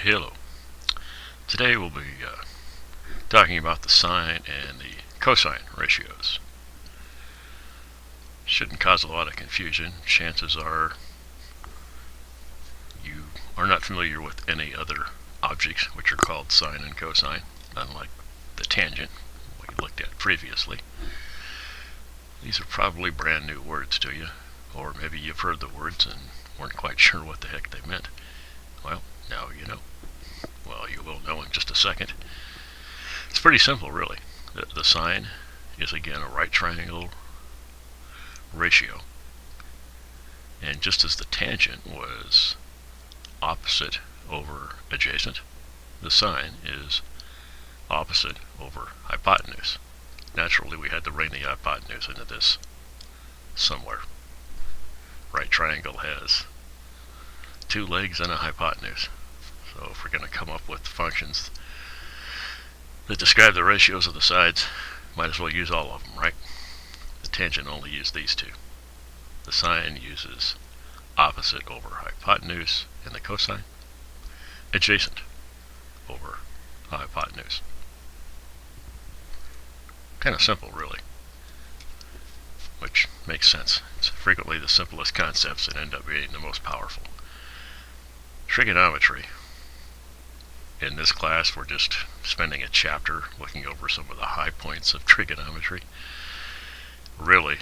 Hello. Today we'll be talking about the sine and the cosine ratios. Shouldn't cause a lot of confusion. Chances are you are not familiar with any other objects which are called sine and cosine, unlike the tangent we looked at previously. These are probably brand new words to you, or maybe you've heard the words and weren't quite sure what the heck they meant. Well, now you know. Well, you will know in just a second. It's pretty simple, really. The sine is, again, a right triangle ratio. And just as the tangent was opposite over adjacent, the sine is opposite over hypotenuse. Naturally, we had to bring the hypotenuse into this somewhere. Right triangle has two legs and a hypotenuse. So if we're going to come up with functions that describe the ratios of the sides, might as well use all of them, right? The tangent only used these two. The sine uses opposite over hypotenuse, and the cosine adjacent over hypotenuse. Kind of simple, really, which makes sense. It's frequently the simplest concepts that end up being the most powerful. Trigonometry. In this class, we're just spending a chapter looking over some of the high points of trigonometry. Really,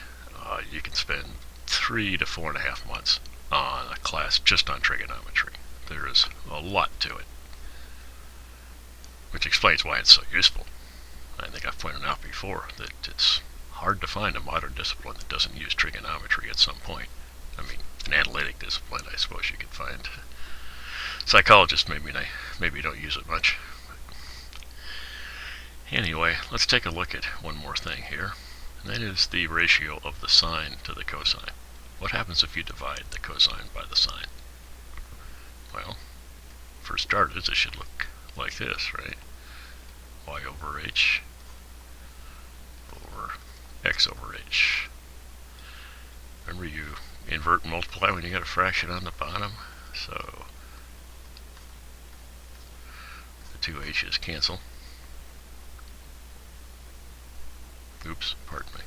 you can spend 3 to 4.5 months on a class just on trigonometry. There is a lot to it, which explains why it's so useful. I think I've pointed out before that it's hard to find a modern discipline that doesn't use trigonometry at some point. I mean, an analytic discipline, I suppose you could find. Psychologists maybe don't use it much. Anyway, let's take a look at one more thing here, and that is the ratio of the sine to the cosine. What happens if you divide the cosine by the sine? Well, for starters, it should look like this, right? Y over h over x over h. Remember, you invert and multiply when you get a fraction on the bottom, so two h's cancel. Oops, pardon me.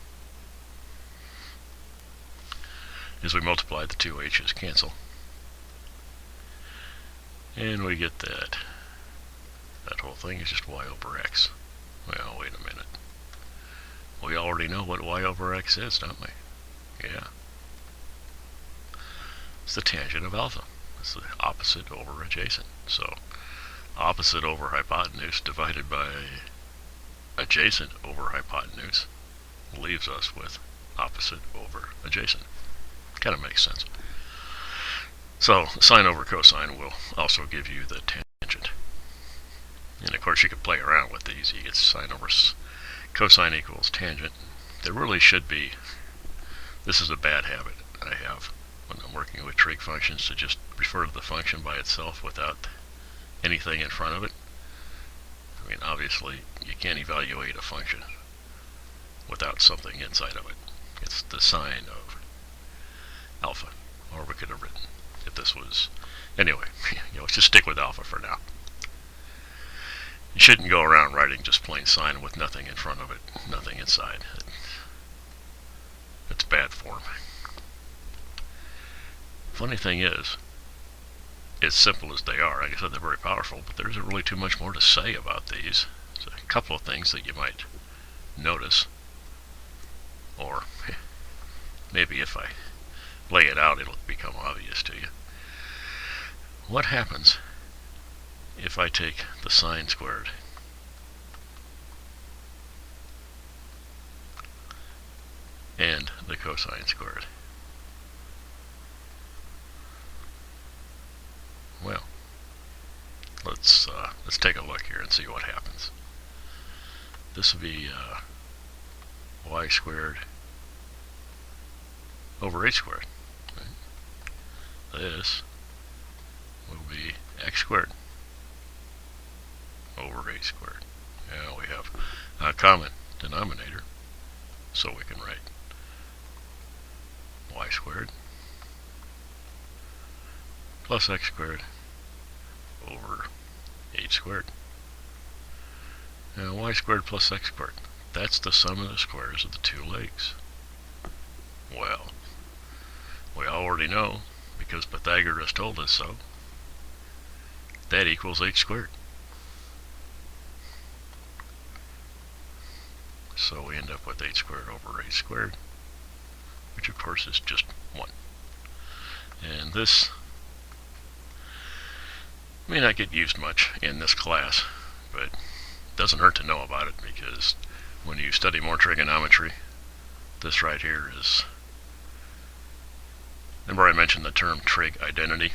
As we multiply, the two h's cancel. And we get that whole thing is just y over x. Well, wait a minute. We already know what y over x is, don't we? Yeah. It's the tangent of alpha. It's the opposite over adjacent. So opposite over hypotenuse divided by adjacent over hypotenuse leaves us with opposite over adjacent. Kind of makes sense. So sine over cosine will also give you the tangent. And of course you can play around with these. You get sine over cosine equals tangent. There really should be, this is a bad habit I have when I'm working with trig functions, to just refer to the function by itself without anything in front of it. I mean, obviously, you can't evaluate a function without something inside of it. It's the sine of alpha, or we could have written, if this was, anyway, let's just stick with alpha for now. You shouldn't go around writing just plain sine with nothing in front of it, nothing inside. It's bad form. Funny thing is, as simple as they are, like I said, they're very powerful, but there isn't really too much more to say about these. There's a couple of things that you might notice, or maybe if I lay it out, it'll become obvious to you. What happens if I take the sine squared and the cosine squared? Well, let's take a look here and see what happens. This will be y squared over h squared. Right? This will be x squared over h squared. Now we have a common denominator, so we can write y squared plus x squared over squared. Now y squared plus x squared, that's the sum of the squares of the two legs. Well, we already know, because Pythagoras told us so, that equals h squared. So we end up with h squared over h squared, which of course is just 1. And this may not get used much in this class, but it doesn't hurt to know about it, because when you study more trigonometry, this right here is, remember I mentioned the term trig identity?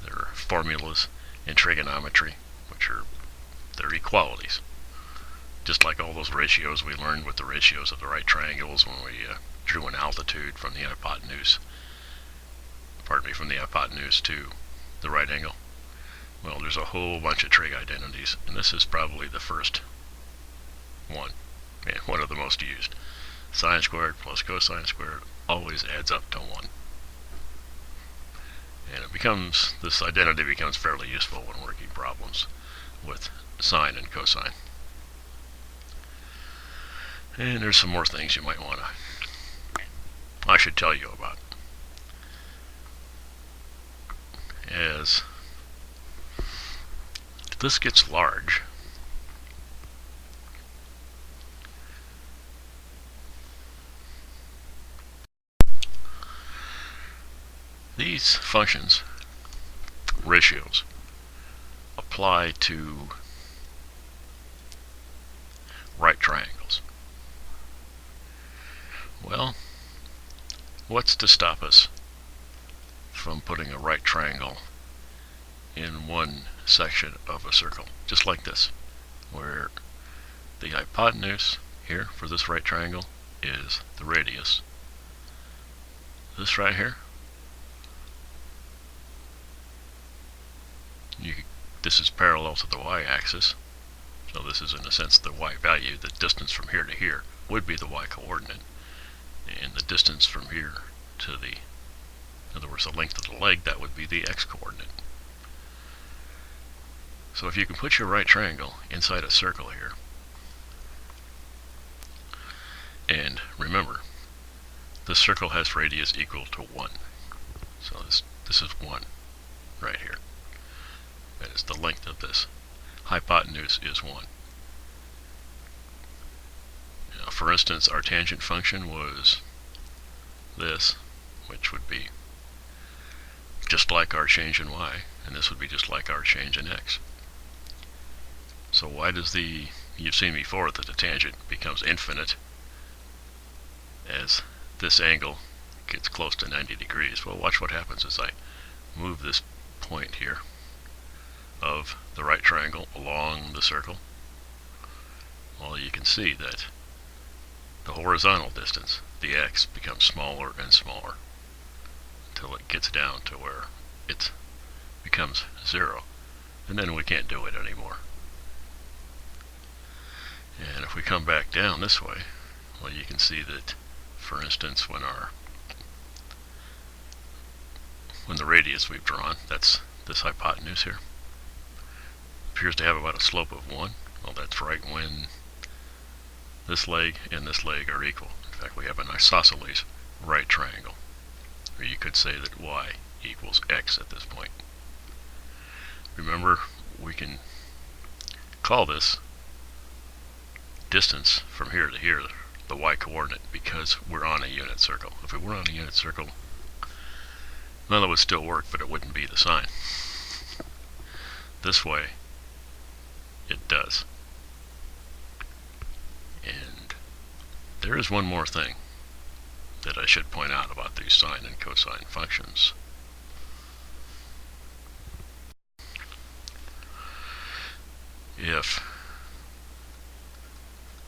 There are formulas in trigonometry, which are, they're equalities. Just like all those ratios we learned with the ratios of the right triangles when we drew an altitude from the hypotenuse, from the hypotenuse to the right angle. Well, there's a whole bunch of trig identities, and this is probably the first one, and one of the most used. Sine squared plus cosine squared always adds up to 1. And this identity becomes fairly useful when working problems with sine and cosine. And there's some more things you might I should tell you about. As this gets large, these functions, ratios, apply to right triangles. Well, what's to stop us from putting a right triangle in one section of a circle, just like this, where the hypotenuse here for this right triangle is the radius. This right here, this is parallel to the y-axis, so this is in a sense the y value. The distance from here to here would be the y-coordinate, and the distance from here to in other words, the length of the leg, that would be the x-coordinate. So if you can put your right triangle inside a circle here, and remember, this circle has radius equal to 1. So this is 1 right here. That is the length of this. Hypotenuse is 1. Now, for instance, our tangent function was this, which would be just like our change in y, and this would be just like our change in x. So why does you've seen before that the tangent becomes infinite as this angle gets close to 90 degrees. Well, watch what happens as I move this point here of the right triangle along the circle. Well, you can see that the horizontal distance, the x, becomes smaller and smaller until it gets down to where it becomes 0, and then we can't do it anymore. And if we come back down this way, well, you can see that, for instance, when the radius we've drawn, that's this hypotenuse here, appears to have about a slope of 1. Well, that's right when this leg and this leg are equal. In fact, we have an isosceles right triangle, or you could say that y equals x at this point. Remember, we can call this distance from here to here the y-coordinate because we're on a unit circle. If we were on a unit circle, none of it would still work, but it wouldn't be the sign. This way, it does. And there is one more thing that I should point out about these sine and cosine functions. If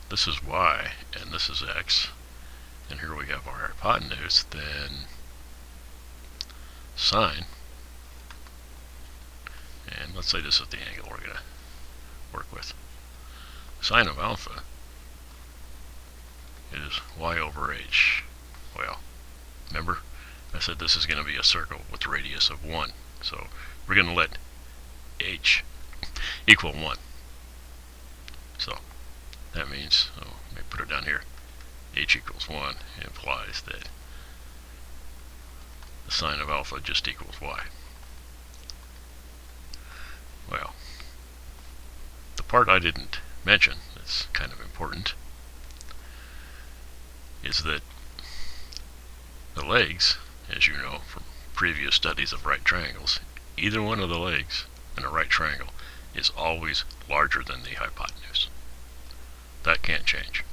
this is y and this is x, and here we have our hypotenuse, then sine, and let's say this is the angle we're going to work with, sine of alpha is y over h. Well, remember, I said this is going to be a circle with a radius of 1, so we're going to let h equal 1. So that means, let me put it down here, h equals 1 implies that the sine of alpha just equals y. Well, the part I didn't mention that's kind of important is that the legs, as you know from previous studies of right triangles, either one of the legs in a right triangle is always larger than the hypotenuse. That can't change.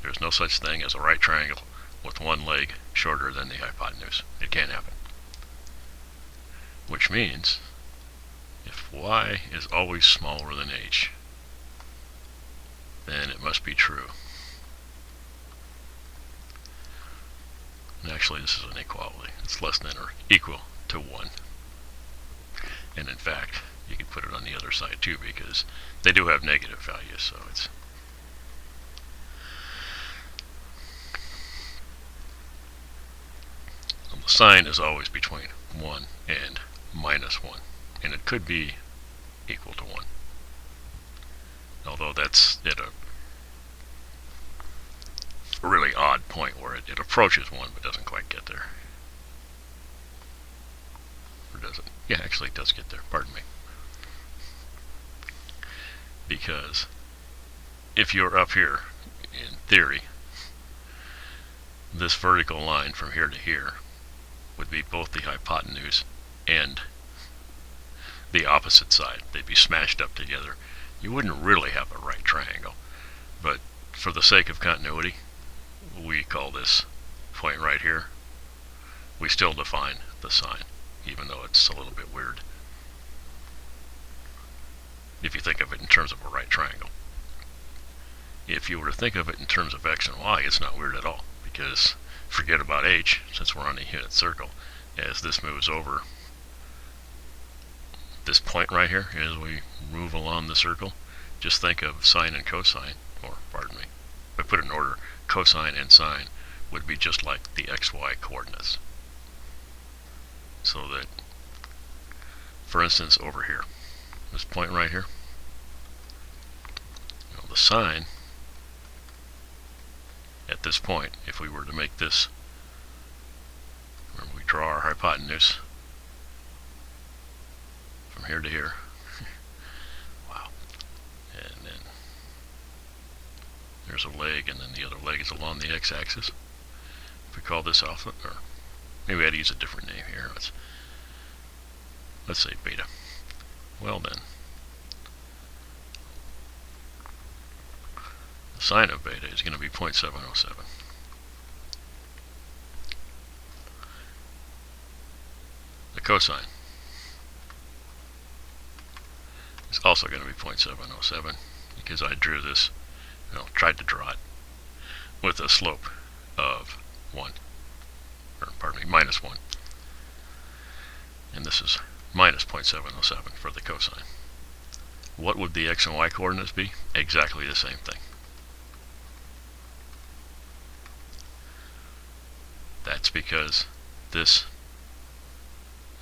There's no such thing as a right triangle with one leg shorter than the hypotenuse. It can't happen. Which means, if y is always smaller than h, then it must be true. And actually, this is an equality. It's less than or equal to 1. And in fact, you can put it on the other side too, because they do have negative values, so it's the sine is always between 1 and minus 1, and it could be equal to 1. Although that's at a really odd point where it approaches 1 but doesn't quite get there. Or does it? Yeah, actually it does get there, pardon me. Because if you're up here, in theory, this vertical line from here to here would be both the hypotenuse and the opposite side. They'd be smashed up together. You wouldn't really have a right triangle, but for the sake of continuity, we call this point right here, we still define the sine, even though it's a little bit weird if you think of it in terms of a right triangle. If you were to think of it in terms of x and y, it's not weird at all, because forget about h, since we're on a unit circle. As this moves over this point right here, as we move along the circle, just think of sine and cosine, or pardon me, if I put it in order, cosine and sine would be just like the xy coordinates. So that, for instance, over here, this point right here, the sine at this point, if we were to make this, remember we draw our hypotenuse from here to here, wow, and then there's a leg, and then the other leg is along the x-axis. If we call this alpha, or maybe I'd use a different name here, let's say beta. Well then, the sine of beta is going to be 0.707. The cosine is also going to be 0.707, because I drew this, tried to draw it with a slope of 1, or pardon me, minus 1. And this is minus 0.707 for the cosine. What would the x and y coordinates be? Exactly the same thing. That's because this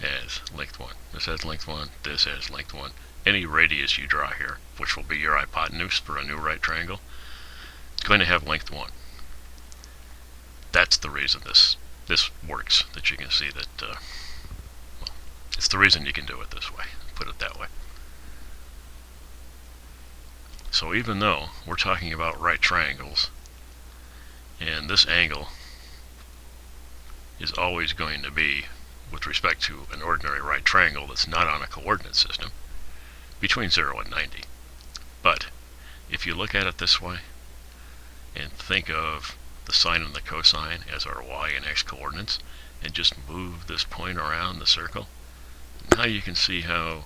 has length 1, this has length 1, this has length 1. Any radius you draw here, which will be your hypotenuse for a new right triangle, it's going to have length 1. That's the reason this works, that you can see that, well, it's the reason you can do it this way, put it that way. So even though we're talking about right triangles, and this angle is always going to be, with respect to an ordinary right triangle that's not on a coordinate system, between 0 and 90. But if you look at it this way, and think of the sine and the cosine as our y and x coordinates, and just move this point around the circle, now you can see how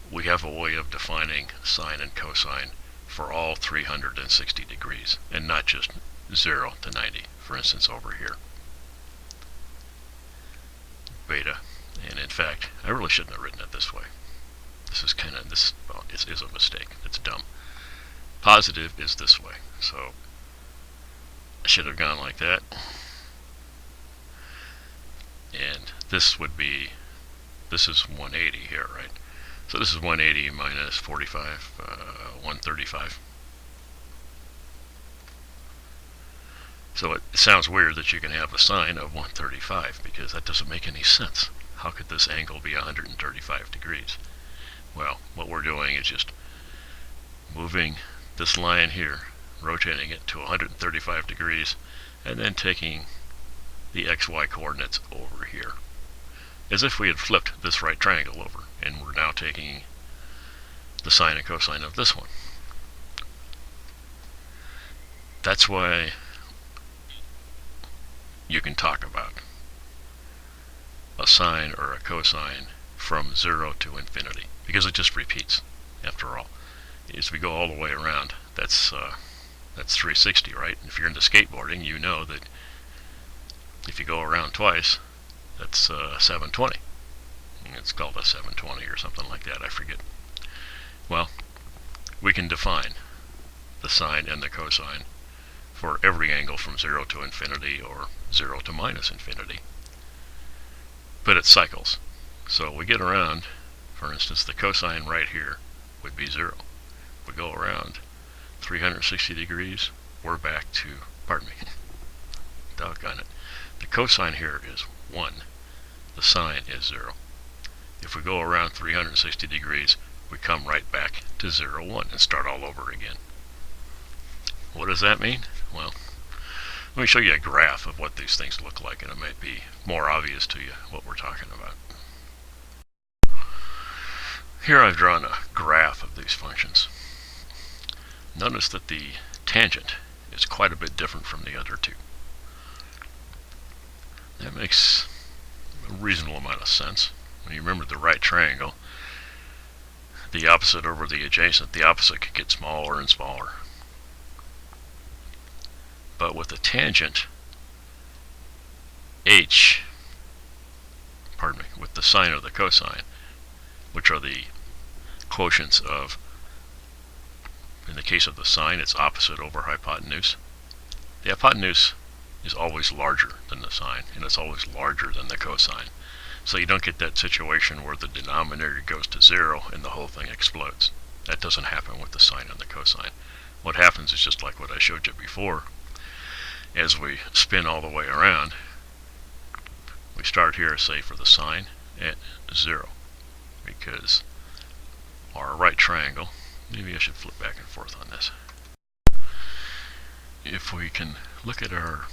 we have a way of defining sine and cosine for all 360 degrees, and not just 0 to 90, for instance over here. Beta, and in fact, I really shouldn't have written it this way. This is kind of, well, it is a mistake. It's dumb. Positive is this way, so I should have gone like that. And this would be, this is 180 here, right? So this is 180 minus 45, 135. So it sounds weird that you can have a sine of 135 because that doesn't make any sense. How could this angle be 135 degrees? Well, what we're doing is just moving this line here, rotating it to 135 degrees, and then taking the xy coordinates over here, as if we had flipped this right triangle over, and we're now taking the sine and cosine of this one. That's why you can talk about a sine or a cosine from 0 to infinity, because it just repeats. After all, as we go all the way around, that's 360, right? If you're into skateboarding, you know that if you go around twice, that's 720. It's called a 720 or something like that, I forget. Well, we can define the sine and the cosine for every angle from 0 to infinity or 0 to minus infinity. But it cycles. So we get around, for instance, the cosine right here would be 0. We go around 360 degrees, we're back to, pardon me, doggone it. The cosine here is 1. The sine is 0. If we go around 360 degrees, we come right back to 0, 1 and start all over again. What does that mean? Well, let me show you a graph of what these things look like, and it might be more obvious to you what we're talking about. Here I've drawn a graph of these functions. Notice that the tangent is quite a bit different from the other two. That makes a reasonable amount of sense. When you remember the right triangle, the opposite over the adjacent, the opposite could get smaller and smaller. But with the tangent, with the sine or the cosine, which are the quotients of, in the case of the sine, it's opposite over hypotenuse. The hypotenuse is always larger than the sine, and it's always larger than the cosine. So you don't get that situation where the denominator goes to 0 and the whole thing explodes. That doesn't happen with the sine and the cosine. What happens is just like what I showed you before. As we spin all the way around, we start here, say, for the sine at 0, because our right triangle, maybe I should flip back and forth on this. If we can look at our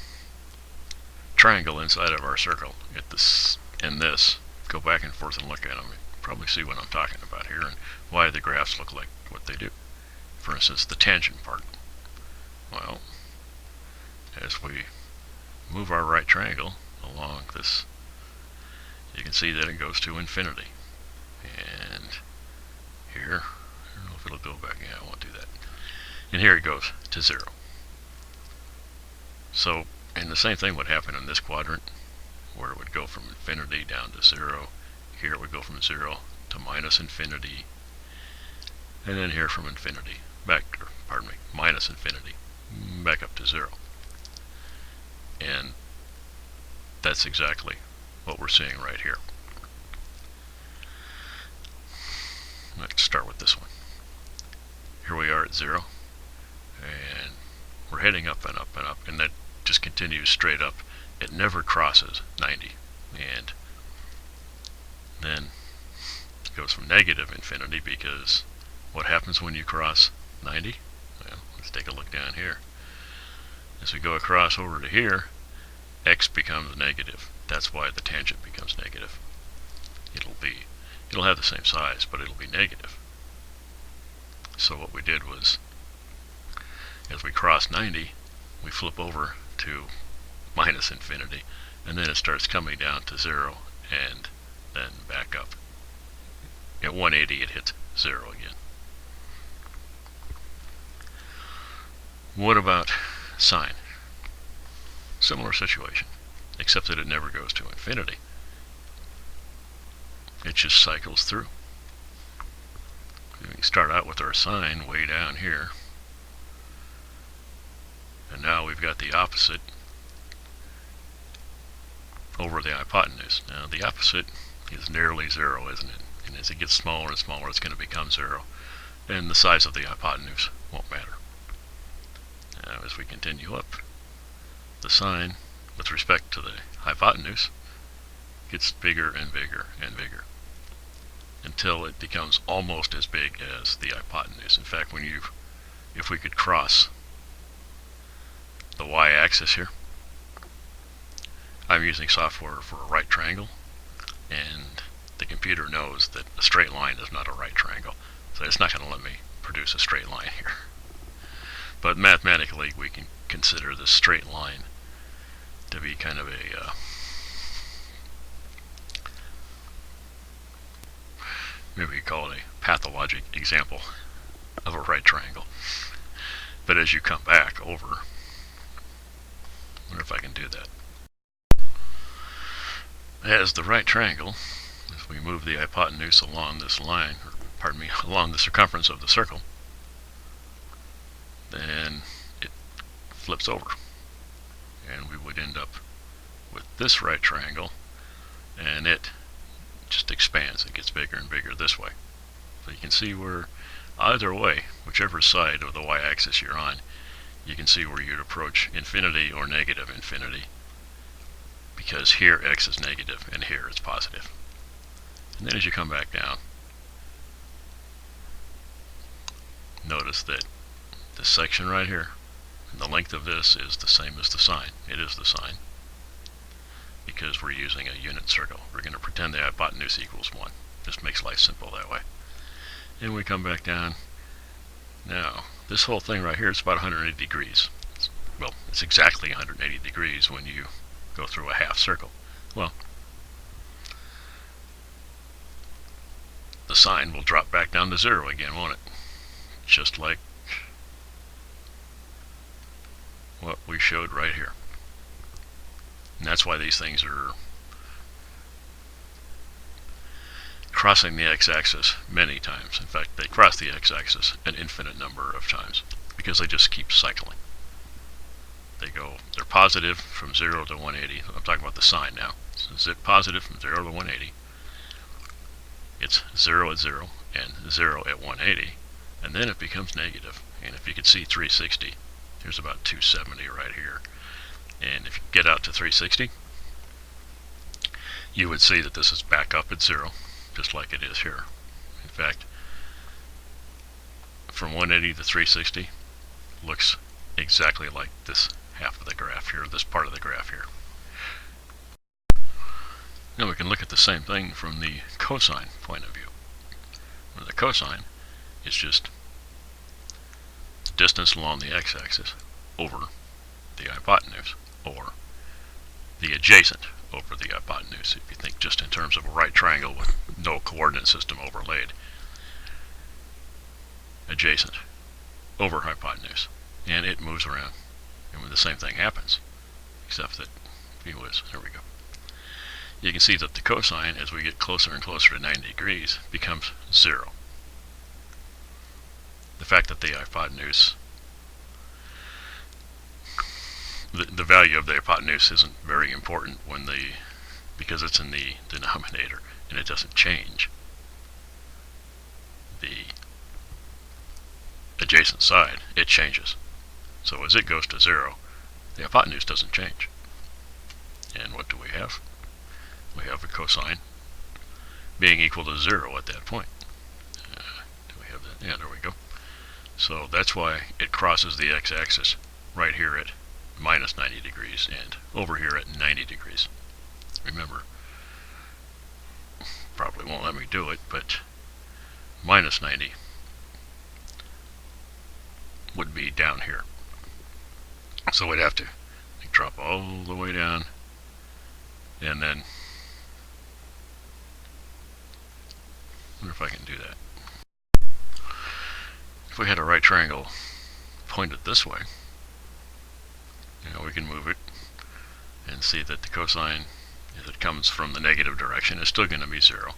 triangle inside of our circle, get this and this, go back and forth and look at them, you probably see what I'm talking about here and why the graphs look like what they do. For instance, the tangent part. Well, as we move our right triangle along this, you can see that it goes to infinity. And here, I don't know if it'll go back. Yeah, I won't do that. And here it goes to 0. So, and the same thing would happen in this quadrant, where it would go from infinity down to 0. Here it would go from 0 to minus infinity. And then here from infinity, minus infinity, back up to 0. And that's exactly what we're seeing right here. Let's start with this one. Here we are at 0, and we're heading up and up and up, and that just continues straight up. It never crosses 90, and then it goes from negative infinity, because what happens when you cross 90? Well, let's take a look down here. As we go across over to here, x becomes negative. That's why the tangent becomes negative. It'll have the same size, but it'll be negative. So what we did was, as we cross 90, we flip over to minus infinity, and then it starts coming down to 0, and then back up. At 180, it hits 0 again. What about sine? Similar situation, except that it never goes to infinity. It just cycles through. We start out with our sine way down here, and now we've got the opposite over the hypotenuse. Now the opposite is nearly 0, isn't it? And as it gets smaller and smaller, it's going to become 0. And the size of the hypotenuse won't matter. Now, as we continue up, the sine, with respect to the hypotenuse, gets bigger and bigger and bigger until it becomes almost as big as the hypotenuse. In fact, if we could cross the y-axis here, I'm using software for a right triangle, and the computer knows that a straight line is not a right triangle, so it's not going to let me produce a straight line here. But mathematically, we can consider this straight line to be kind of a maybe you call it a pathologic example of a right triangle. But as you come back over, I wonder if I can do that. As the right triangle, if we move the hypotenuse along this line, or pardon me, along the circumference of the circle, then it flips over. And we would end up with this right triangle, and it just expands. It gets bigger and bigger this way. So you can see where either way, whichever side of the y-axis you're on, you can see where you'd approach infinity or negative infinity, because here x is negative and here it's positive. And then as you come back down, notice that this section right here, and the length of this is the same as the sine. It is the sine, because we're using a unit circle. We're going to pretend the hypotenuse equals 1. Just makes life simple that way. And we come back down. Now, this whole thing right here is about 180 degrees. Well, it's exactly 180 degrees when you go through a half circle. Well, the sine will drop back down to 0 again, won't it? Just like what we showed right here. And that's why these things are crossing the x-axis many times. In fact, they cross the x-axis an infinite number of times because they just keep cycling. They're positive from 0 to 180. I'm talking about the sine now. So is it positive from 0 to 180? It's 0 at 0 and 0 at 180, and then it becomes negative. And if you could see 360, here's about 270 right here. And if you get out to 360, you would see that this is back up at 0, just like it is here. In fact, from 180 to 360 looks exactly like this half of the graph here, this part of the graph here. Now we can look at the same thing from the cosine point of view. Where the cosine is just the distance along the x-axis over the hypotenuse, or the adjacent over the hypotenuse, if you think just in terms of a right triangle with no coordinate system overlaid. Adjacent over hypotenuse, and it moves around. And when the same thing happens, except that there we go. You can see that the cosine, as we get closer and closer to 90 degrees, becomes 0. The fact that the hypotenuse, the value of the hypotenuse isn't very important because it's in the denominator and it doesn't change. The adjacent side, it changes. So as it goes to 0, the hypotenuse doesn't change. And what do we have? We have a cosine being equal to 0 at that point. Do we have that? Yeah, there we go. So that's why it crosses the x-axis right here at minus 90 degrees and over here at 90 degrees. Remember, probably won't let me do it, but minus 90 would be down here. So we'd have to drop all the way down, and then I wonder if I can do that. If we had a right triangle pointed this way, we can move it and see that the cosine, as it comes from the negative direction, is still going to be 0.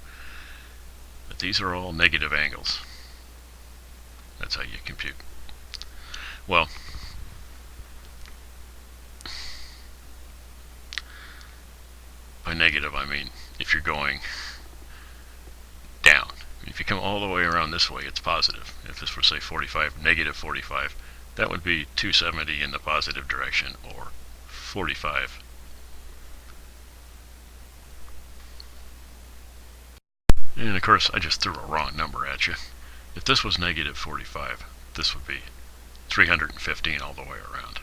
But these are all negative angles. That's how you compute. Well, by negative I mean if you're going down. you come all the way around this way, it's positive. If this were, say, 45, negative 45, that would be 270 in the positive direction, or 45. And of course, I just threw a wrong number at you. If this was negative 45, this would be 315 all the way around.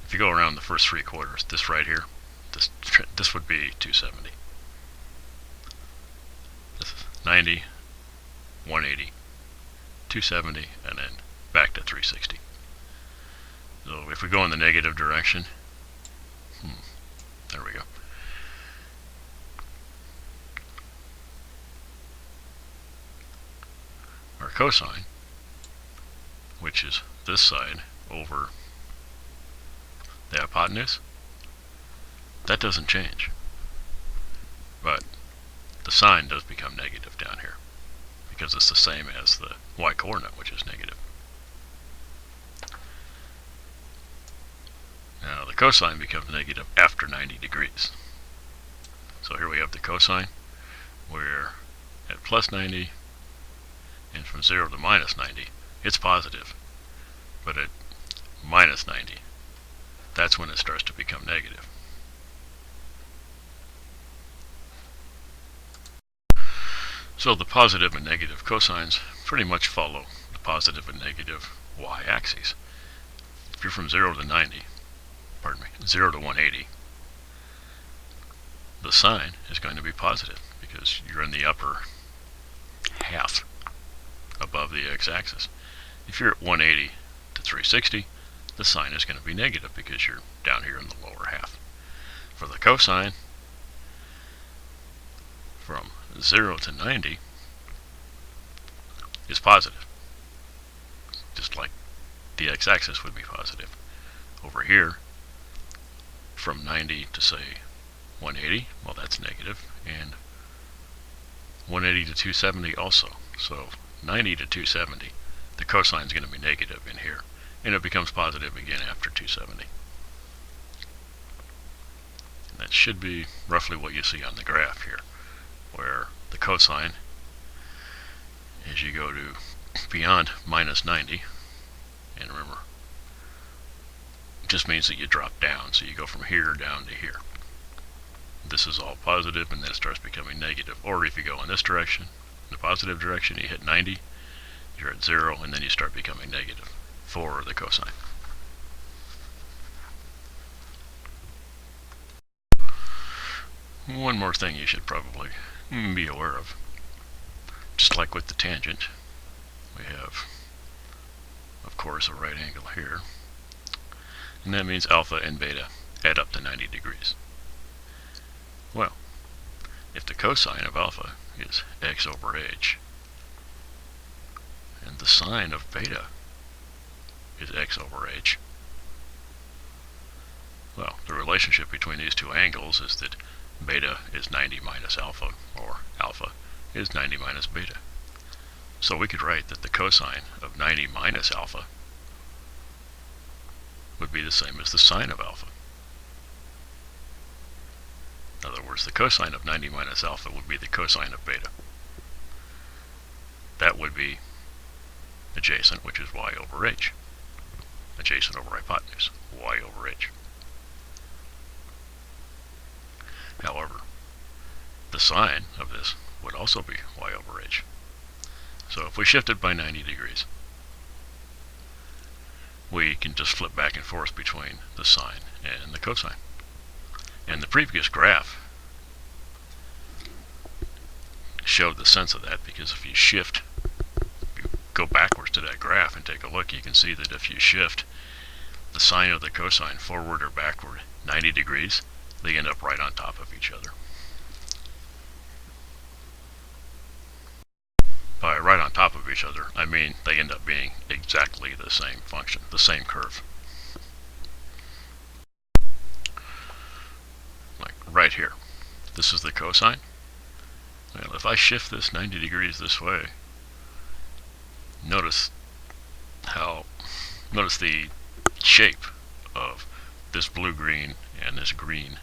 If you go around the first 3 quarters, this right here, this would be 270. This is 90, 180, 270, and then back to 360. So if we go in the negative direction, there we go. Our cosine, which is this side over the hypotenuse, that doesn't change. But the sine does become negative down here, because it's the same as the y-coordinate, which is negative. Now the cosine becomes negative after 90 degrees. So here we have the cosine. We're at plus 90, and from 0 to minus 90, it's positive. But at minus 90, that's when it starts to become negative. So the positive and negative cosines pretty much follow the positive and negative y-axes. If you're from 0 to 90, 0 to 180, the sine is going to be positive because you're in the upper half above the x-axis. If you're at 180 to 360, the sine is going to be negative because you're down here in the lower half. For the cosine, from 0 to 90 is positive, just like the x-axis would be positive. Over here, from 90 to, say, 180, well, that's negative, and 180 to 270 also. So 90 to 270, the cosine is going to be negative in here, and it becomes positive again after 270. And that should be roughly what you see on the graph here, where the cosine, as you go to beyond minus 90, and remember, it just means that you drop down, so you go from here down to here. This is all positive, and then it starts becoming negative. Or if you go in this direction, in the positive direction, you hit 90, you're at 0, and then you start becoming negative for the cosine. One more thing you should probably be aware of. Just like with the tangent, we have, of course, a right angle here. And that means alpha and beta add up to 90 degrees. Well, if the cosine of alpha is x over h, and the sine of beta is x over h, well, the relationship between these two angles is that beta is 90 minus alpha, or alpha is 90 minus beta. So we could write that the cosine of 90 minus alpha would be the same as the sine of alpha. In other words, the cosine of 90 minus alpha would be the cosine of beta. That would be adjacent, which is y over h. Adjacent over hypotenuse, y over h. However, the sine of this would also be y over h. So if we shift it by 90 degrees, we can just flip back and forth between the sine and the cosine. And the previous graph showed the sense of that, because if you shift, if you go backwards to that graph and take a look, you can see that if you shift the sine of the cosine forward or backward 90 degrees, they end up right on top of each other. By right on top of each other, I mean they end up being exactly the same function, the same curve. Like right here. This is the cosine. Well, if I shift this 90 degrees this way, notice the shape of this blue-green and this green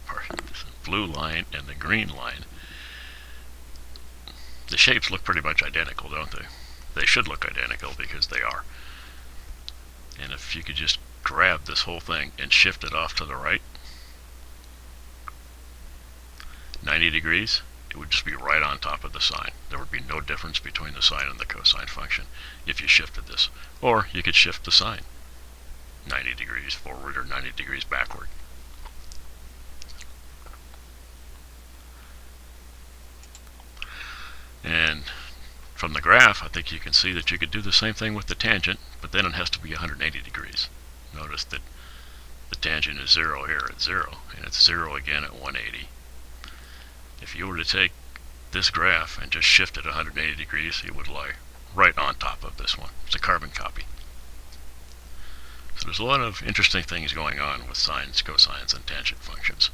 part, this blue line and the green line The shapes look pretty much identical, don't they? They should look identical because they are. And if you could just grab this whole thing and shift it off to the right 90 degrees, it would just be right on top of the sine. There would be no difference between the sine and the cosine function if you shifted this. Or you could shift the sine 90 degrees forward or 90 degrees backward. And from the graph, I think you can see that you could do the same thing with the tangent, but then it has to be 180 degrees. Notice that the tangent is 0 here at 0, and it's 0 again at 180. If you were to take this graph and just shift it 180 degrees, it would lie right on top of this one. It's a carbon copy. So there's a lot of interesting things going on with sines, cosines, and tangent functions.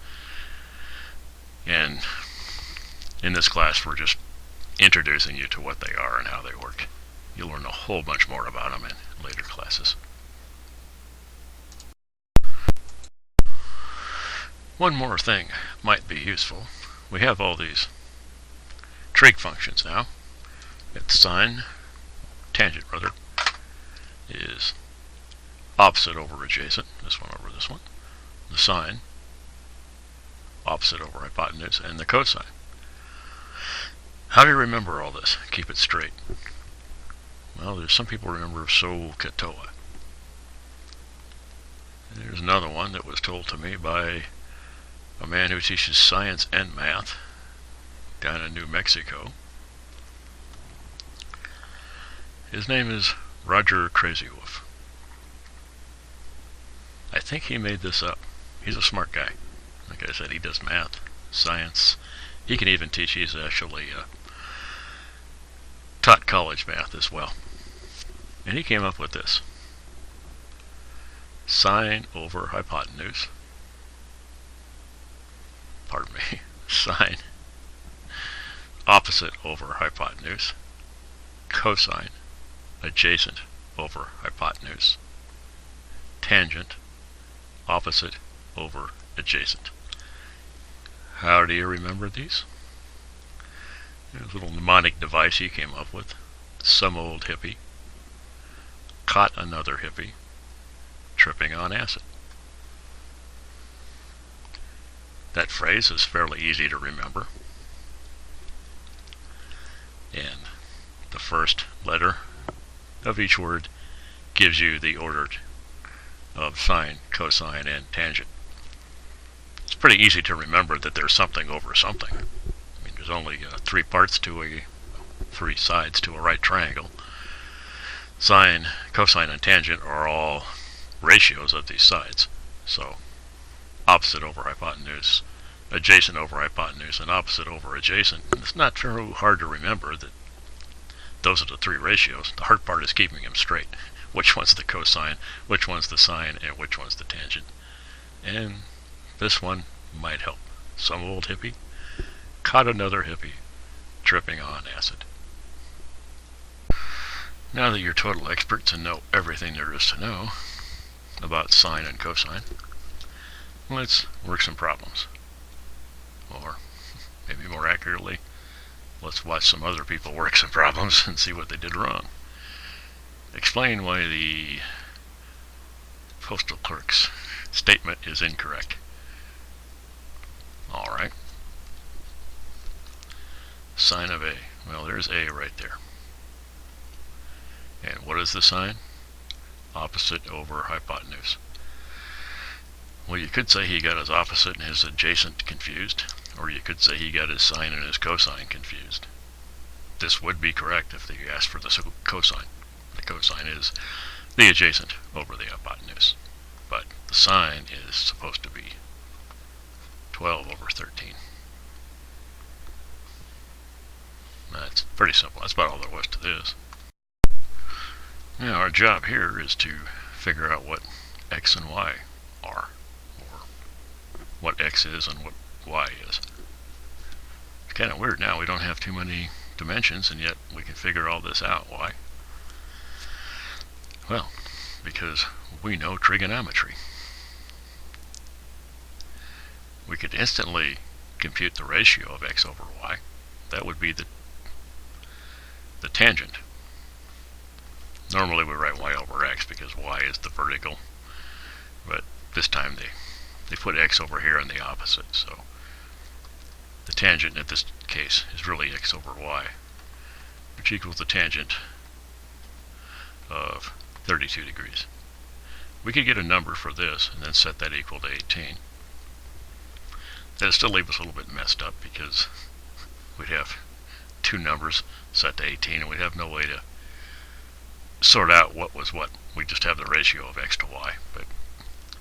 And in this class, we're just introducing you to what they are and how they work. You'll learn a whole bunch more about them in later classes. One more thing might be useful. We have all these trig functions now. Its sine, tangent rather, is opposite over adjacent, this one over this one. The sine, opposite over hypotenuse, and the cosine. How do you remember all this? Keep it straight. Well, there's some people remember so katoa. There's another one that was told to me by a man who teaches science and math down in New Mexico. His name is Roger Crazywolf. I think he made this up. He's a smart guy. Like I said, he does math, science. He can even teach. He's actually taught college math as well. And he came up with this. Sine over hypotenuse. Pardon me. Sine opposite over hypotenuse. Cosine adjacent over hypotenuse. Tangent opposite over adjacent. How do you remember these? There's a little mnemonic device he came up with. Some old hippie caught another hippie tripping on acid. That phrase is fairly easy to remember. And the first letter of each word gives you the order of sine, cosine, and tangent. It's pretty easy to remember that there's something over something. I mean, there's only three sides to a right triangle. Sine, cosine, and tangent are all ratios of these sides. So, opposite over hypotenuse, adjacent over hypotenuse, and opposite over adjacent. And it's not too hard to remember that those are the three ratios. The hard part is keeping them straight. Which one's the cosine, which one's the sine, and which one's the tangent. And this one might help. Some old hippie caught another hippie tripping on acid. Now that you're total experts and know everything there is to know about sine and cosine, let's work some problems. Or, maybe more accurately, let's watch some other people work some problems and see what they did wrong. Explain why the postal clerk's statement is incorrect. Alright. Sine of A. Well, there's A right there. And what is the sine? Opposite over hypotenuse. Well, you could say he got his opposite and his adjacent confused, or you could say he got his sine and his cosine confused. This would be correct if they asked for the cosine. The cosine is the adjacent over the hypotenuse, but the sine is supposed to be 12 over 13. That's pretty simple. That's about all there was to this. Now our job here is to figure out what x and y are, or what x is and what y is. It's kind of weird now. We don't have too many dimensions, and yet we can figure all this out. Why? Well, because we know trigonometry. We could instantly compute the ratio of x over y. That would be the the tangent. Normally we write y over x because y is the vertical, but this time they put x over here in the opposite, so the tangent in this case is really x over y, which equals the tangent of 32 degrees. We could get a number for this and then set that equal to 18. That'd still leave us a little bit messed up because we'd have two numbers set to 18 and we'd have no way to sort out what was what. We'd just have the ratio of x to y, but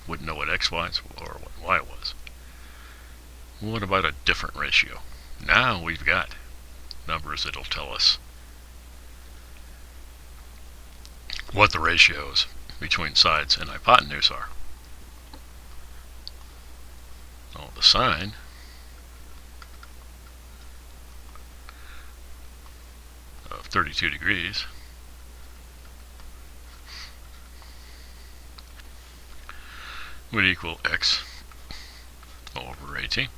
wouldn't know what x was or what y was. What about a different ratio? Now we've got numbers that'll tell us what the ratios between sides and hypotenuse are. Oh, the sine of 32 degrees would equal x over 18.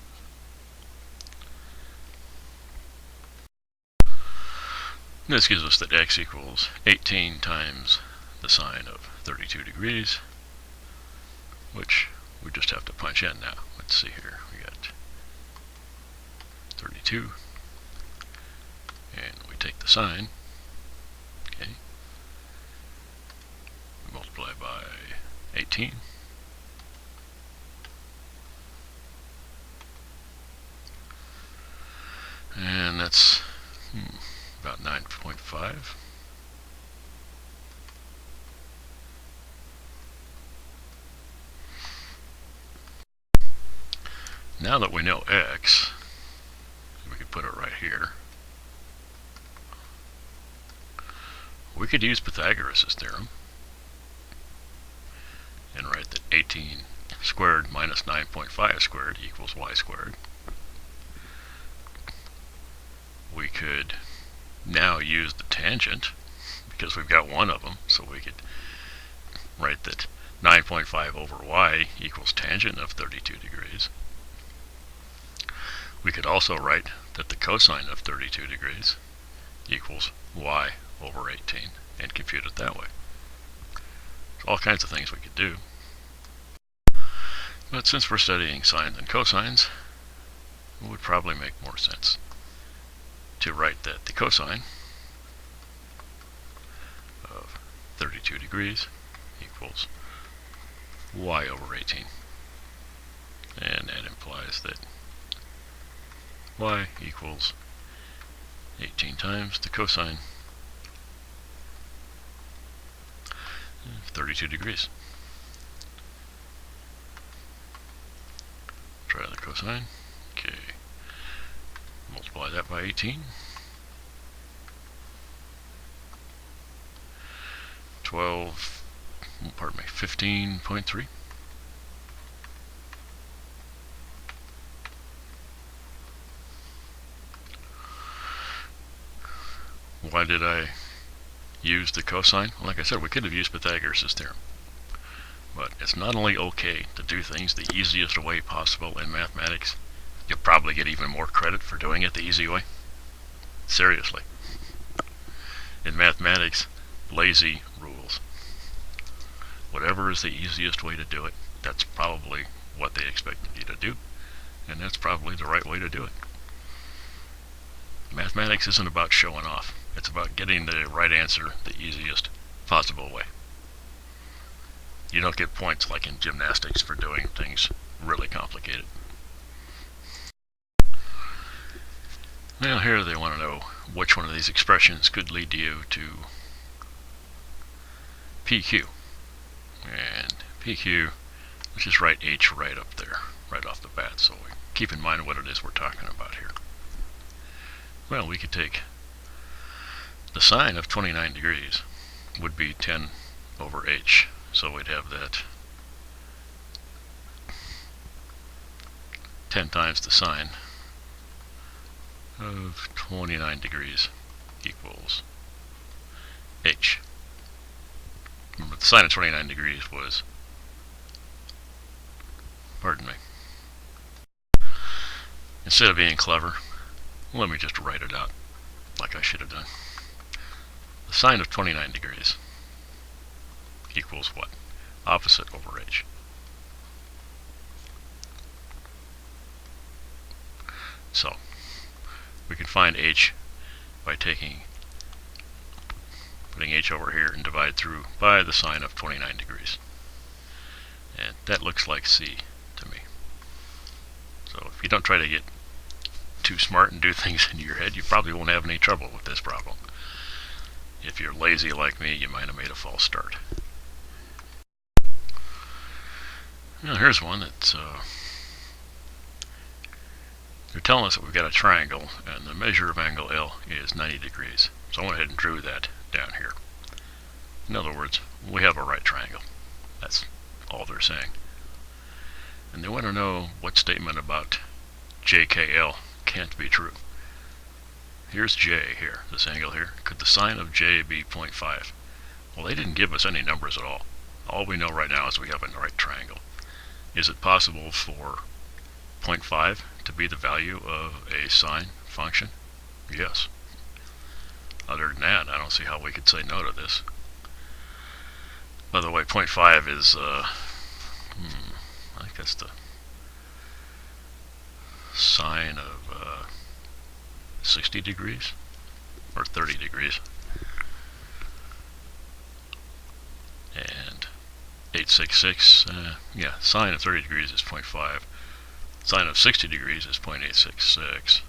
This gives us that x equals 18 times the sine of 32 degrees, which we just have to punch in now. Let's see here. We got 32, and we take the sine, okay, we multiply by 18, and that's about 9.5. Now that we know x, we could put it right here. We could use Pythagoras' theorem and write that 18 squared minus 9.5 squared equals y squared. We could now use the tangent because we've got one of them, so we could write that 9.5 over y equals tangent of 32 degrees. We could also write that the cosine of 32 degrees equals y over 18 and compute it that way. There's all kinds of things we could do. But since we're studying sines and cosines, it would probably make more sense to write that the cosine of 32 degrees equals y over 18. And that implies that y equals 18 times the cosine of 32 degrees. Try the cosine. Okay. Multiply that by 18. 15.3. Why did I use the cosine? Well, like I said, we could have used Pythagoras' theorem. But it's not only okay to do things the easiest way possible in mathematics, you'll probably get even more credit for doing it the easy way. Seriously. In mathematics, lazy rules. Whatever is the easiest way to do it, that's probably what they expected you to do, and that's probably the right way to do it. Mathematics isn't about showing off. It's about getting the right answer the easiest possible way. You don't get points like in gymnastics for doing things really complicated. Now here they want to know which one of these expressions could lead you to PQ. And PQ, let's just write H right up there, right off the bat, so we keep in mind what it is we're talking about here. Well, we could take the sine of 29 degrees would be 10 over H. So we'd have that 10 times the sine of 29 degrees equals H. Remember, the sine of 29 degrees was, pardon me, instead of being clever, let me just write it out like I should have done. sine of 29 degrees equals what? Opposite over h. So we can find h by putting h over here and divide through by the sine of 29 degrees. And that looks like c to me. So if you don't try to get too smart and do things in your head, you probably won't have any trouble with this problem. If you're lazy like me, you might have made a false start. Now here's one that's they're telling us that we've got a triangle and the measure of angle L is 90 degrees. So I went ahead and drew that down here. In other words, we have a right triangle. That's all they're saying. And they want to know what statement about JKL can't be true. Here's J here, this angle here. Could the sine of J be 0.5? Well, they didn't give us any numbers at all. All we know right now is we have a right triangle. Is it possible for 0.5 to be the value of a sine function? Yes. Other than that, I don't see how we could say no to this. By the way, 0.5 is, I think that's the sine of 60 degrees or 30 degrees. And 866, yeah, sine of 30 degrees is 0.5. Sine of 60 degrees is 0.866.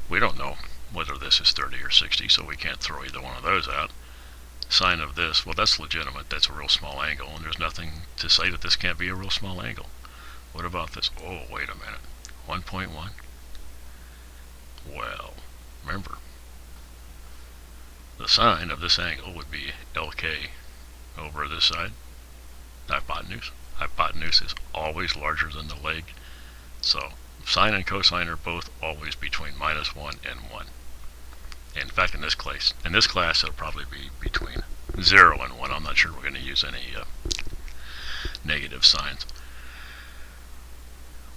We don't know whether this is 30 or 60, so we can't throw either one of those out. Sine of this, well, that's legitimate. That's a real small angle, and there's nothing to say that this can't be a real small angle. What about this? Oh, wait a minute. 1.1? Well, remember, the sine of this angle would be LK over this side, hypotenuse. Hypotenuse is always larger than the leg, so sine and cosine are both always between -1 and 1. In fact, in this class it'll probably be between 0 and 1. I'm not sure we're going to use any negative signs,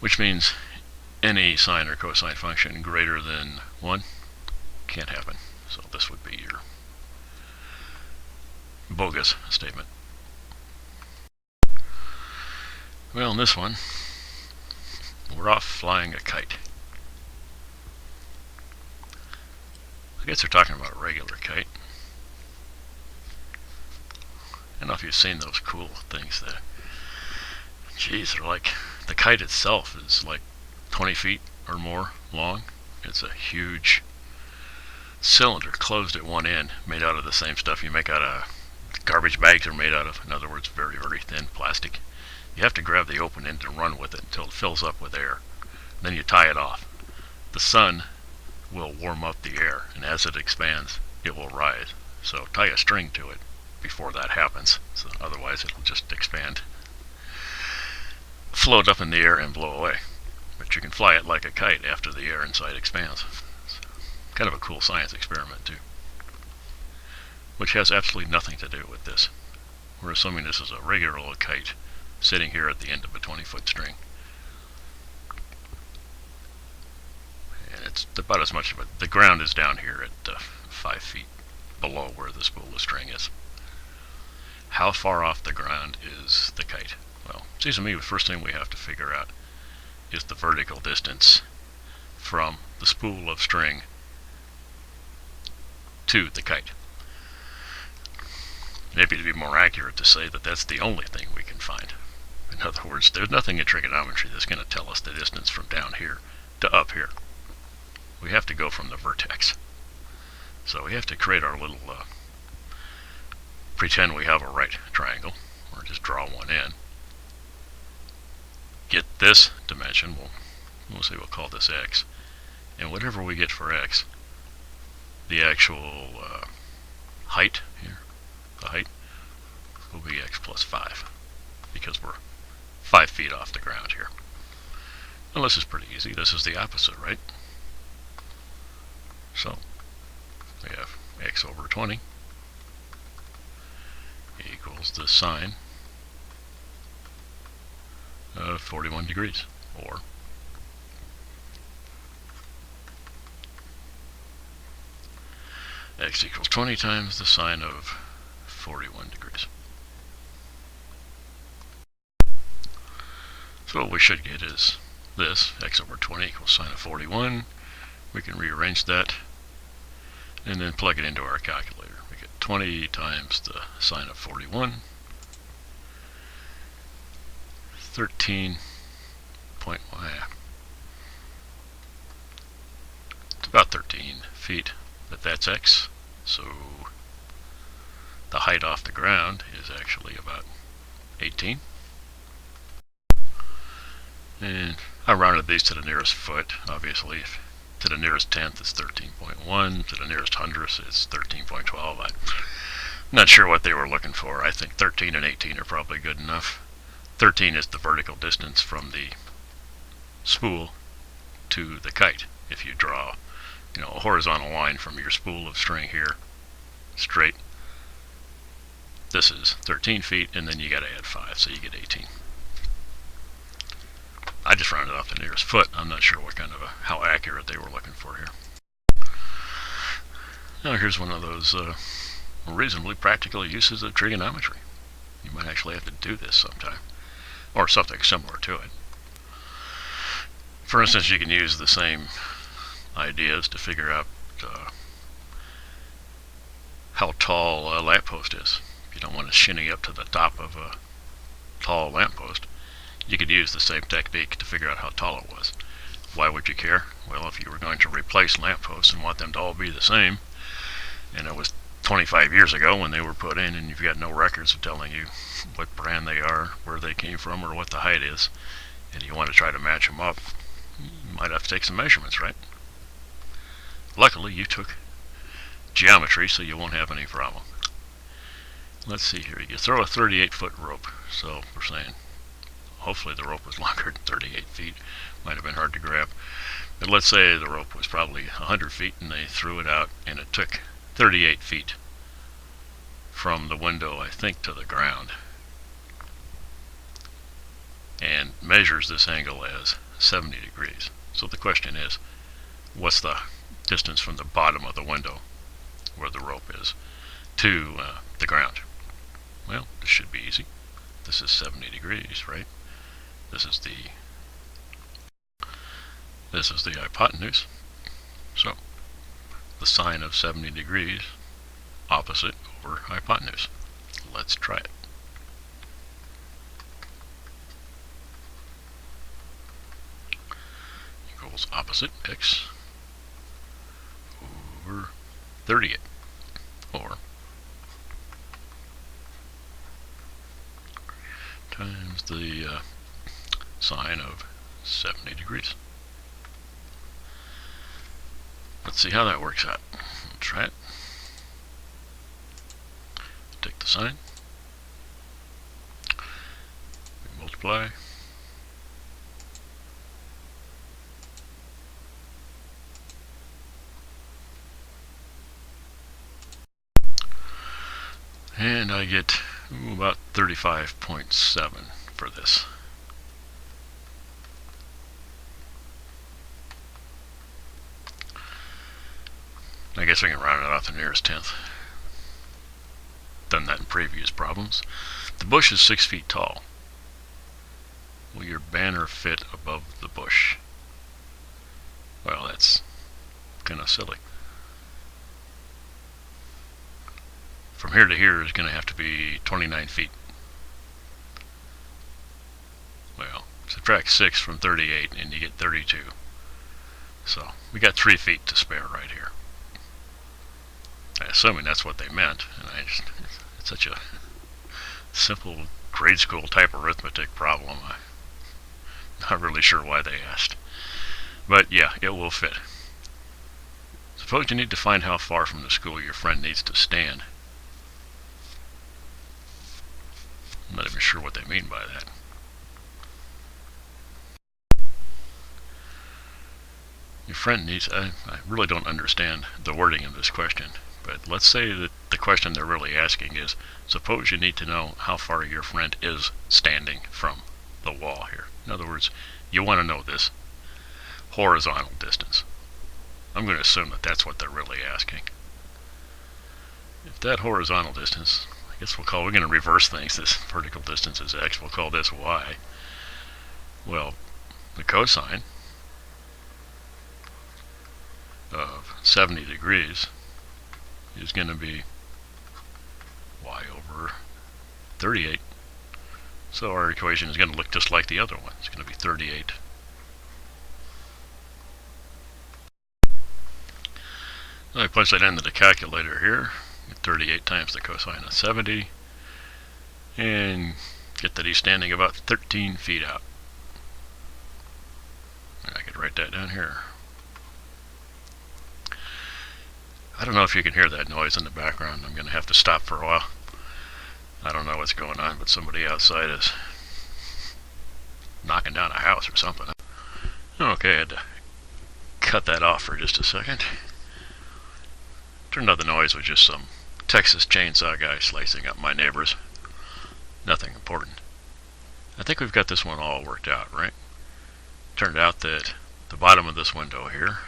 which means any sine or cosine function greater than 1 can't happen. So this would be your bogus statement. Well, in this one, we're off flying a kite. I guess they're talking about a regular kite. I don't know if you've seen those cool things that, geez, they're like, the kite itself is like 20 feet or more long. It's a huge cylinder closed at one end, made out of the same stuff you make out of garbage bags are made out of. In other words, very, very thin plastic. You have to grab the open end and run with it until it fills up with air. Then you tie it off. The sun will warm up the air, and as it expands, it will rise. So tie a string to it before that happens. So otherwise, it'll just expand, float up in the air, and blow away. But you can fly it like a kite after the air inside expands. It's kind of a cool science experiment, too, which has absolutely nothing to do with this. We're assuming this is a regular old kite sitting here at the end of a 20-foot string. And it's about as much of it. The ground is down here at 5 feet below where the spool of string is. How far off the ground is the kite? Well, it seems to me the first thing we have to figure out is the vertical distance from the spool of string to the kite. Maybe to be more accurate to say that that's the only thing we can find. In other words, there's nothing in trigonometry that's going to tell us the distance from down here to up here. We have to go from the vertex. So we have to create our little, pretend we have a right triangle, or just draw one in. Get this dimension, we'll say we'll call this x. And whatever we get for x, the actual height here, the height, will be x plus 5, because we're 5 feet off the ground here. Well, this is pretty easy. This is the opposite, right? So we have x over 20 equals the sine of 41 degrees, or x equals 20 times the sine of 41 degrees. So what we should get is this, x over 20 equals sine of 41. We can rearrange that and then plug it into our calculator. We get 20 times the sine of 41, 13 point, it's about 13 feet, but that's x, so the height off the ground is actually about 18. And I rounded these to the nearest foot, obviously. To the nearest tenth is 13.1, to the nearest hundredth is 13.12. I'm not sure what they were looking for. I think 13 and 18 are probably good enough. 13 is the vertical distance from the spool to the kite. If you draw, a horizontal line from your spool of string here, straight, this is 13 feet, and then you got to add 5, so you get 18. I just rounded off the nearest foot. I'm not sure what how accurate they were looking for here. Now here's one of those reasonably practical uses of trigonometry. You might actually have to do this sometime, or something similar to it. For instance, you can use the same ideas to figure out how tall a lamppost is. If you don't want to shinny up to the top of a tall lamppost, you could use the same technique to figure out how tall it was. Why would you care? Well, if you were going to replace lampposts and want them to all be the same, and it was 25 years ago when they were put in, and you've got no records of telling you what brand they are, where they came from, or what the height is, and you want to try to match them up, you might have to take some measurements, right? Luckily, you took geometry, so you won't have any problem. Let's see here. You throw a 38-foot rope, so we're saying hopefully the rope was longer than 38 feet. Might have been hard to grab. But let's say the rope was probably 100 feet and they threw it out and it took 38 feet from the window, I think, to the ground. And measures this angle as 70 degrees. So the question is, what's the distance from the bottom of the window, where the rope is, to the ground? Well, this should be easy. This is 70 degrees, right? This is the hypotenuse. So the sine of 70 degrees, opposite over hypotenuse. Let's try it. Equals opposite x over 38, or times the sine of 70 degrees. Let's see how that works out. We'll try it. Take the sine. We multiply. And I get about 35.7 for this. I guess we can round it off the nearest tenth. Done that in previous problems. The bush is 6 feet tall. Will your banner fit above the bush? Well, that's kind of silly. From here to here is going to have to be 29 feet. Well, subtract 6 from 38 and you get 32. So we got 3 feet to spare right here. Assuming that's what they meant, and it's such a simple grade school type arithmetic problem. I'm not really sure why they asked. But yeah, it will fit. Suppose you need to find how far from the school your friend needs to stand. I'm not even sure what they mean by that. Your friend needs, I really don't understand the wording of this question, but let's say that the question they're really asking is, suppose you need to know how far your friend is standing from the wall here. In other words, you want to know this horizontal distance. I'm going to assume that that's what they're really asking. if that horizontal distance, I guess we're going to reverse things. This vertical distance is x, we'll call this y. Well, the cosine of 70 degrees is going to be y over 38. So our equation is going to look just like the other one. It's going to be 38. I punch that into the calculator here. Get 38 times the cosine of 70. And get that he's standing about 13 feet out. And I could write that down here. I don't know if you can hear that noise in the background. I'm going to have to stop for a while. I don't know what's going on, but somebody outside is knocking down a house or something. Okay, I had to cut that off for just a second. Turned out the noise was just some Texas chainsaw guy slicing up my neighbors. Nothing important. I think we've got this one all worked out, right? Turned out that the bottom of this window here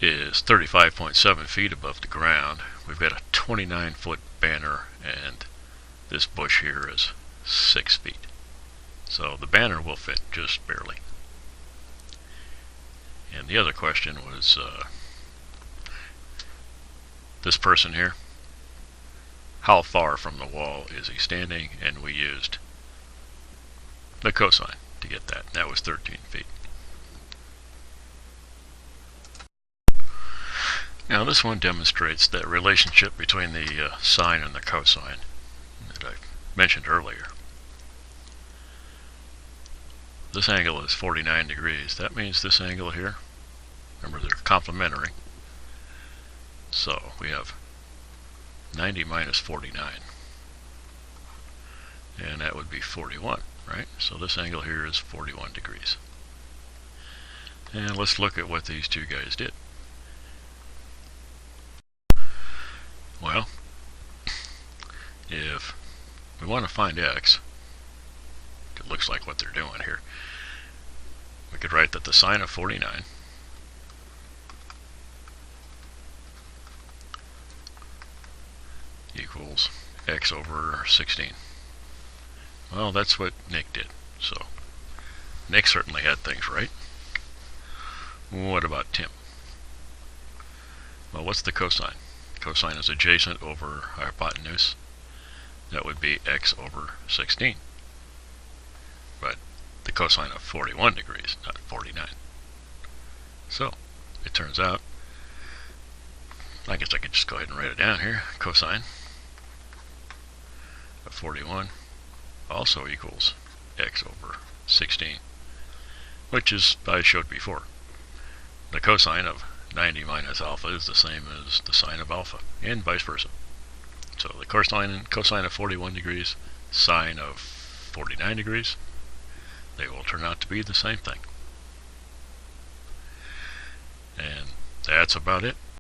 is 35.7 feet above the ground. We've got a 29-foot banner, and this bush here is 6 feet. So the banner will fit just barely. And the other question was this person here. How far from the wall is he standing? And we used the cosine to get that. That was 13 feet. Now this one demonstrates that relationship between the sine and the cosine that I mentioned earlier. This angle is 49 degrees. That means this angle here, remember they're complementary. So we have 90 minus 49. And that would be 41, right? So this angle here is 41 degrees. And let's look at what these two guys did. Well, if we want to find x, it looks like what they're doing here. We could write that the sine of 49 equals x over 16. Well, that's what Nick did. So Nick certainly had things right. What about Tim? Well, what's the cosine? Cosine is adjacent over hypotenuse. That would be x over 16. But the cosine of 41 degrees, not 49. So it turns out, I guess I could just go ahead and write it down here. Cosine of 41 also equals x over 16, which is, I showed before. The cosine of 90 minus alpha is the same as the sine of alpha, and vice versa. So the cosine of 41 degrees, sine of 49 degrees, they will turn out to be the same thing. And that's about it.